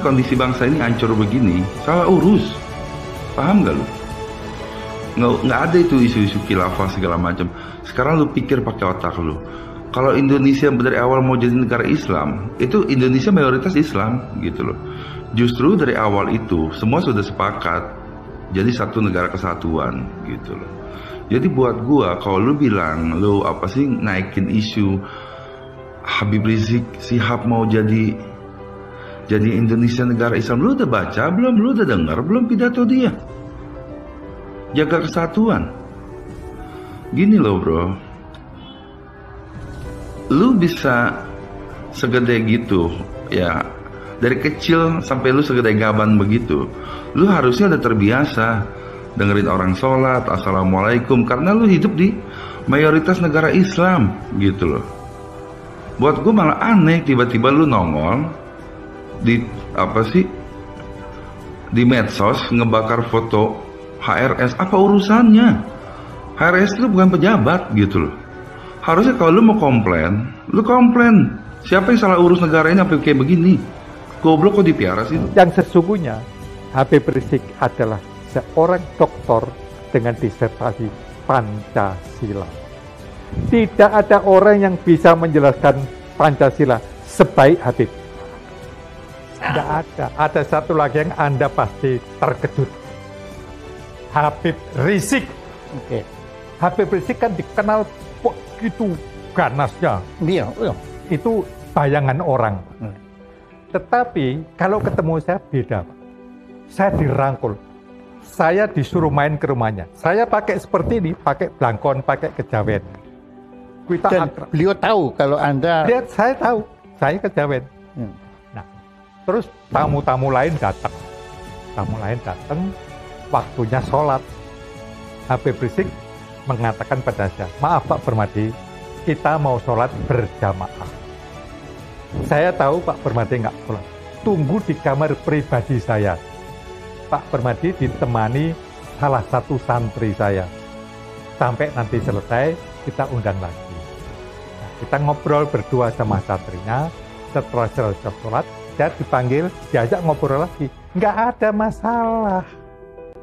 kondisi bangsa ini hancur begini, salah urus. Paham gak lu? Nggak ada itu isu-isu khilafah segala macam. Sekarang lu pikir pakai otak lu. Kalau Indonesia dari awal mau jadi negara Islam, itu Indonesia mayoritas Islam gitu loh. Justru dari awal itu semua sudah sepakat jadi satu negara kesatuan gitu loh. Jadi buat gua, kalau lu bilang lu apa sih naikin isu Habib Rizik Sihab mau jadi Indonesia negara Islam, lu udah baca belum? Lu udah dengar belum pidato dia? Jaga kesatuan. Gini loh bro, lu bisa segede gitu ya, dari kecil sampai lu segede gaban begitu, lu harusnya udah terbiasa dengerin orang sholat, assalamualaikum, karena lu hidup di mayoritas negara Islam gitu loh. Buat gue malah aneh tiba-tiba lu nongol di di medsos ngebakar foto HRS. Apa urusannya? HRS itu bukan pejabat gitu loh. Harusnya kalau lu mau komplain, lu komplain. Siapa yang salah urus negara ini sampai kayak begini? Goblok kok dipiara sih? Yang sesungguhnya Habib Rizik adalah seorang doktor dengan disertasi Pancasila. Tidak ada orang yang bisa menjelaskan Pancasila sebaik Habib. Tidak ada. Ada satu lagi yang Anda pasti terkejut. Habib Rizik. Oke. Habib Rizik kan dikenal begitu ganasnya. Iya. Itu bayangan orang. Tetapi kalau ketemu saya beda, Pak. Saya dirangkul. Saya disuruh main ke rumahnya. Saya pakai seperti ini, pakai blangkon, pakai kejawen. Kita Dan beliau tahu kalau Anda... Lihat, saya tahu, saya kejawen. Nah, terus tamu-tamu lain datang. Tamu lain datang, waktunya sholat. Habib Rizik mengatakan pada saya, maaf Pak Permadi, kita mau sholat berjamaah. Saya tahu Pak Permadi nggak sholat. Tunggu di kamar pribadi saya. Pak Permadi ditemani salah satu santri saya. Sampai nanti selesai, kita undang lagi. Nah, kita ngobrol berdua sama santrinya. Setelah selesai sholat, saya dipanggil, diajak ngobrol lagi. Nggak ada masalah.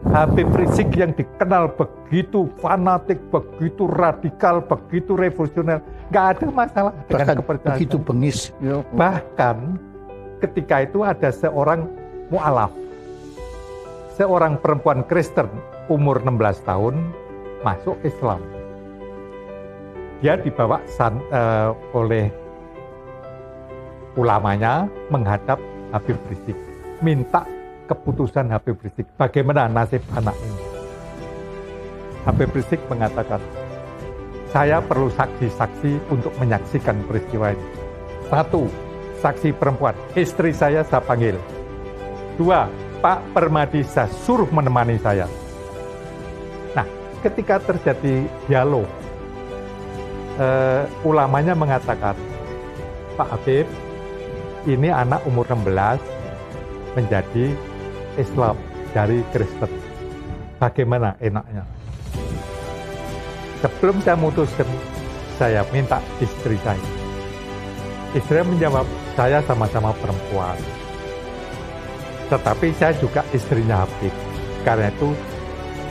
Habib Rizik yang dikenal begitu fanatik, begitu radikal, begitu revolusioner, nggak ada masalah dengan kepercayaan. Begitu bengis. Bahkan ketika itu ada seorang mu'alaf, seorang perempuan Kristen umur 16 tahun masuk Islam. Dia dibawa oleh ulamanya menghadap Habib Rizik, minta keputusan Habib Rizik, bagaimana nasib anak ini. Habib Rizik mengatakan, saya perlu saksi-saksi untuk menyaksikan peristiwa ini. 1, saksi perempuan, istri saya panggil. 2, Pak Permadi saya suruh menemani saya. Nah, ketika terjadi dialog, ulamanya mengatakan, Pak Habib, ini anak umur 16 menjadi Islam dari Kristen. Bagaimana enaknya? Sebelum saya memutuskan, saya minta istri saya. Istri menjawab, saya sama-sama perempuan. Tetapi saya juga istrinya Habib. Karena itu,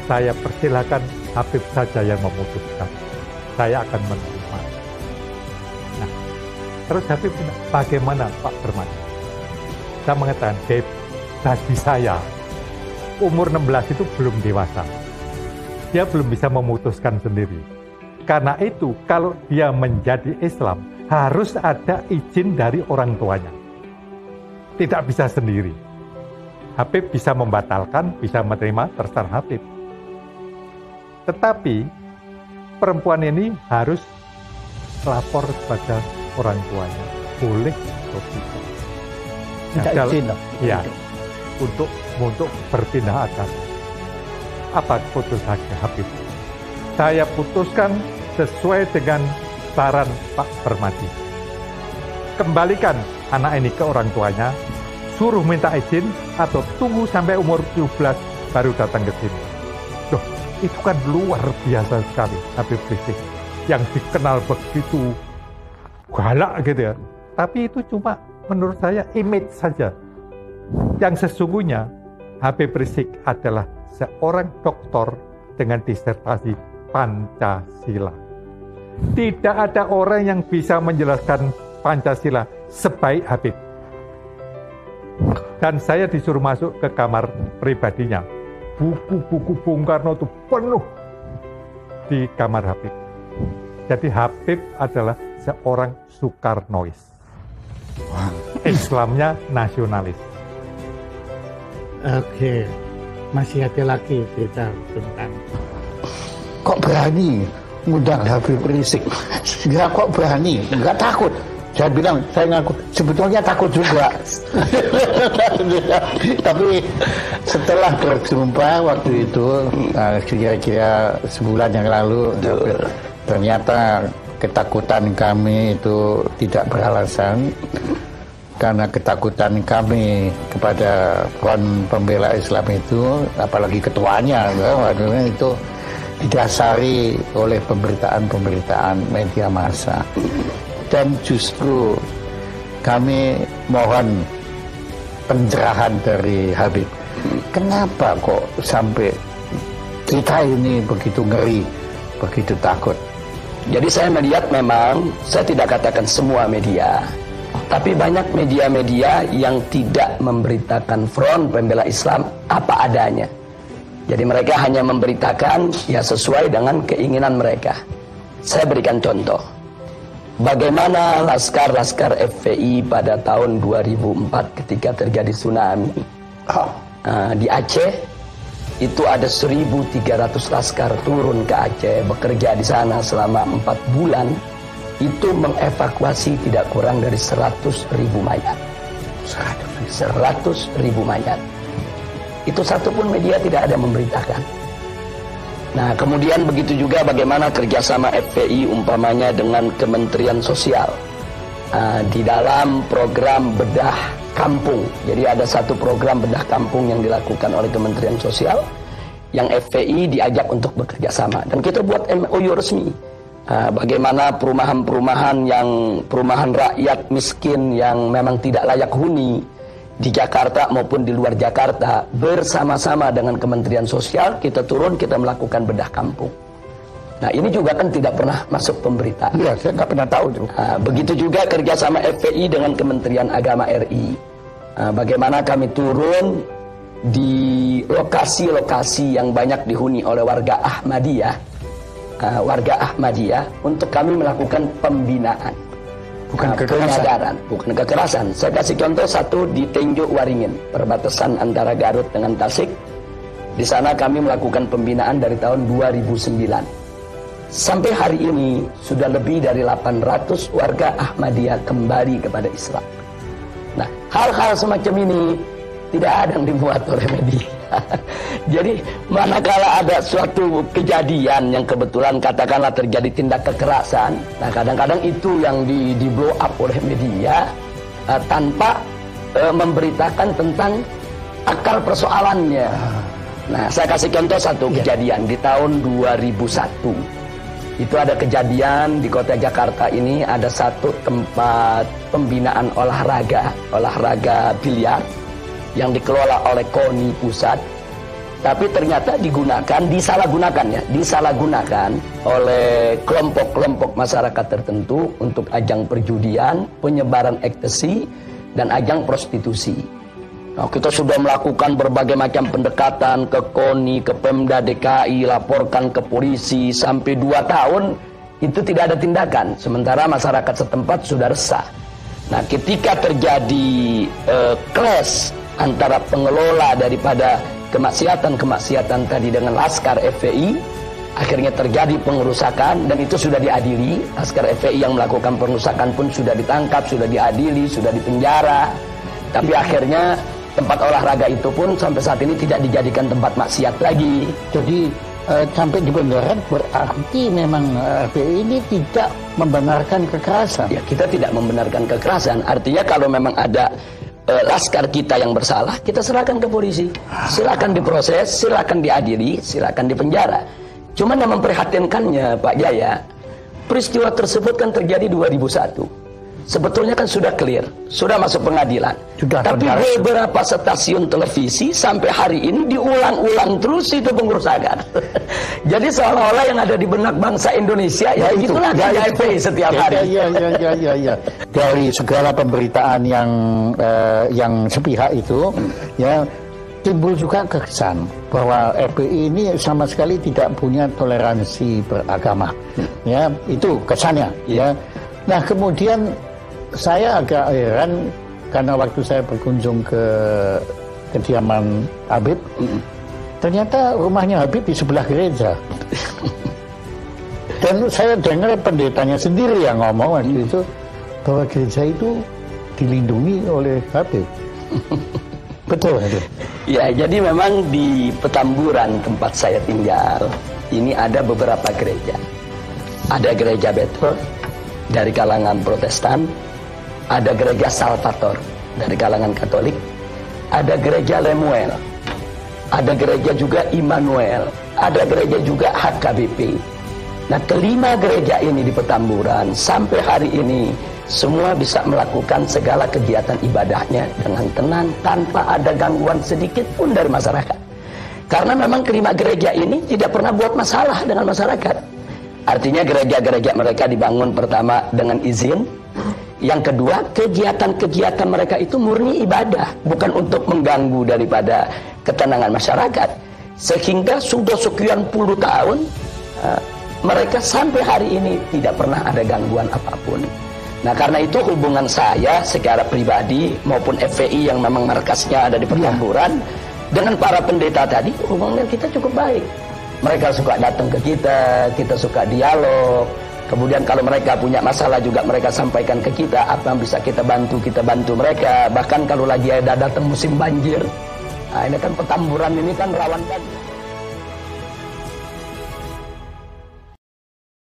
saya persilakan Habib saja yang memutuskan. Saya akan menerima. Nah, terus Habib bilang, bagaimana Pak Permadi? Saya mengatakan, Habib, bagi saya, umur 16 itu belum dewasa. Dia belum bisa memutuskan sendiri. Karena itu, kalau dia menjadi Islam, harus ada izin dari orang tuanya. Tidak bisa sendiri. Habib bisa membatalkan, bisa menerima, terserah Habib. Tetapi, perempuan ini harus lapor kepada orang tuanya. Boleh atau tidak. Minta izin. Ya, untuk berpindah agama. Apa putusan Habib? Saya putuskan sesuai dengan saran Pak Permadi. Kembalikan anak ini ke orang tuanya, suruh minta izin atau tunggu sampai umur 17 baru datang ke sini. Loh, itu kan luar biasa sekali Habib Rizik yang dikenal begitu galak gitu ya. Tapi itu cuma menurut saya image saja. Yang sesungguhnya Habib Rizik adalah seorang doktor dengan disertasi Pancasila. Tidak ada orang yang bisa menjelaskan Pancasila sebaik Habib. Dan saya disuruh masuk ke kamar pribadinya. Buku-buku Bung Karno itu penuh di kamar Habib. Jadi Habib adalah seorang Soekarnois. Islamnya nasionalis. Oke, masih ada lagi cerita tentang kok berani ngundang Habib Rizik? Enggak, kok berani? Enggak takut? Saya bilang, saya ngaku, sebetulnya takut juga. Tapi setelah berjumpa waktu itu, kira-kira sebulan yang lalu, ternyata ketakutan kami itu tidak beralasan. Karena ketakutan kami kepada Front Pembela Islam itu, apalagi ketuanya, itu didasari oleh pemberitaan-pemberitaan media massa. Dan justru kami mohon pencerahan dari Habib. Kenapa kok sampai kita ini begitu ngeri, begitu takut? Jadi saya melihat memang, saya tidak katakan semua media, tapi banyak media-media yang tidak memberitakan Front Pembela Islam apa adanya. Jadi mereka hanya memberitakan ya sesuai dengan keinginan mereka. Saya berikan contoh. Bagaimana laskar-laskar FPI pada tahun 2004 ketika terjadi tsunami di Aceh, itu ada 1.300 laskar turun ke Aceh, bekerja di sana selama 4 bulan, itu mengevakuasi tidak kurang dari 100.000 mayat. 100.000 mayat. Itu satu pun media tidak ada memberitakan. Nah, kemudian begitu juga bagaimana kerjasama FPI umpamanya dengan Kementerian Sosial di dalam program bedah kampung. Jadi ada satu program bedah kampung yang dilakukan oleh Kementerian Sosial yang FPI diajak untuk bekerja sama. Dan kita buat MOU resmi. Bagaimana perumahan rakyat miskin yang memang tidak layak huni di Jakarta maupun di luar Jakarta, bersama-sama dengan Kementerian Sosial kita turun, kita melakukan bedah kampung. Nah, ini juga kan tidak pernah masuk pemberitaan. Iya, saya nggak pernah tahu tuh. Begitu juga kerjasama FPI dengan Kementerian Agama RI. Bagaimana kami turun di lokasi-lokasi yang banyak dihuni oleh warga Ahmadiyah, untuk kami melakukan pembinaan. Bukan penyadaran, bukan kekerasan. Saya kasih contoh satu di Tenjo Waringin, perbatasan antara Garut dengan Tasik. Di sana kami melakukan pembinaan dari tahun 2009. Sampai hari ini sudah lebih dari 800 warga Ahmadiyah kembali kepada Islam. Nah, hal-hal semacam ini tidak ada yang dibuat oleh media. Jadi manakala ada suatu kejadian yang kebetulan katakanlah terjadi tindak kekerasan, nah kadang-kadang itu yang di blow up oleh media tanpa memberitakan tentang akar persoalannya. Nah, saya kasih contoh satu kejadian di tahun 2001. Itu ada kejadian di kota Jakarta ini, ada satu tempat pembinaan olahraga biliar yang dikelola oleh KONI pusat, tapi ternyata disalahgunakan oleh kelompok-kelompok masyarakat tertentu untuk ajang perjudian, penyebaran ekstasi, dan ajang prostitusi. Nah, kita sudah melakukan berbagai macam pendekatan ke KONI, ke Pemda DKI, laporkan ke polisi, sampai 2 tahun itu tidak ada tindakan, sementara masyarakat setempat sudah resah. Nah, ketika terjadi clash antara pengelola daripada kemaksiatan tadi dengan laskar FPI, akhirnya terjadi pengerusakan, dan itu sudah diadili. Laskar FPI yang melakukan pengerusakan pun sudah ditangkap, sudah diadili, sudah dipenjara. Tapi akhirnya tempat olahraga itu pun sampai saat ini tidak dijadikan tempat maksiat lagi. Jadi sampai di penjara berarti memang FPI ini tidak membenarkan kekerasan. Ya, kita tidak membenarkan kekerasan. Artinya kalau memang ada laskar kita yang bersalah, kita serahkan ke polisi, silakan diproses, silakan diadili, silakan dipenjara. Cuman yang memprihatinkannya Pak Jaya, peristiwa tersebut kan terjadi 2001. sebetulnya kan sudah clear, sudah masuk pengadilan. Tapi beberapa stasiun televisi sampai hari ini diulang-ulang terus itu pengerusakan. Jadi seolah-olah yang ada di benak bangsa Indonesia ya itulah KIP setiap hari. Ya. Dari segala pemberitaan yang sepihak itu, ya timbul juga kesan bahwa FPI ini sama sekali tidak punya toleransi beragama. Ya, itu kesannya. Ya. Nah, kemudian saya agak heran karena waktu saya berkunjung ke kediaman Habib, ternyata rumahnya Habib di sebelah gereja. Dan saya dengar pendetanya sendiri yang ngomong waktu itu bahwa gereja itu dilindungi oleh Habib. Betul, Habib? Ya, jadi memang di Petamburan tempat saya tinggal ini ada beberapa gereja. Ada gereja Bethel dari kalangan Protestan, ada gereja Salvator dari kalangan Katolik, ada gereja Lemuel, ada gereja juga Immanuel, ada gereja juga HKBP. Nah, kelima gereja ini di Petamburan sampai hari ini semua bisa melakukan segala kegiatan ibadahnya dengan tenang tanpa ada gangguan sedikit pun dari masyarakat. Karena memang kelima gereja ini tidak pernah buat masalah dengan masyarakat. Artinya gereja-gereja mereka dibangun pertama dengan izin. Yang kedua, kegiatan-kegiatan mereka itu murni ibadah, bukan untuk mengganggu daripada ketenangan masyarakat. Sehingga sudah sekian puluh tahun mereka sampai hari ini tidak pernah ada gangguan apapun. Nah, karena itu hubungan saya secara pribadi maupun FPI yang memang markasnya ada di Petamburan dengan para pendeta tadi, hubungan kita cukup baik. Mereka suka datang ke kita suka dialog. Kemudian kalau mereka punya masalah juga mereka sampaikan ke kita, apa yang bisa kita bantu mereka. Bahkan kalau lagi ada datang musim banjir, nah ini kan Petamburan ini kan rawan banjir.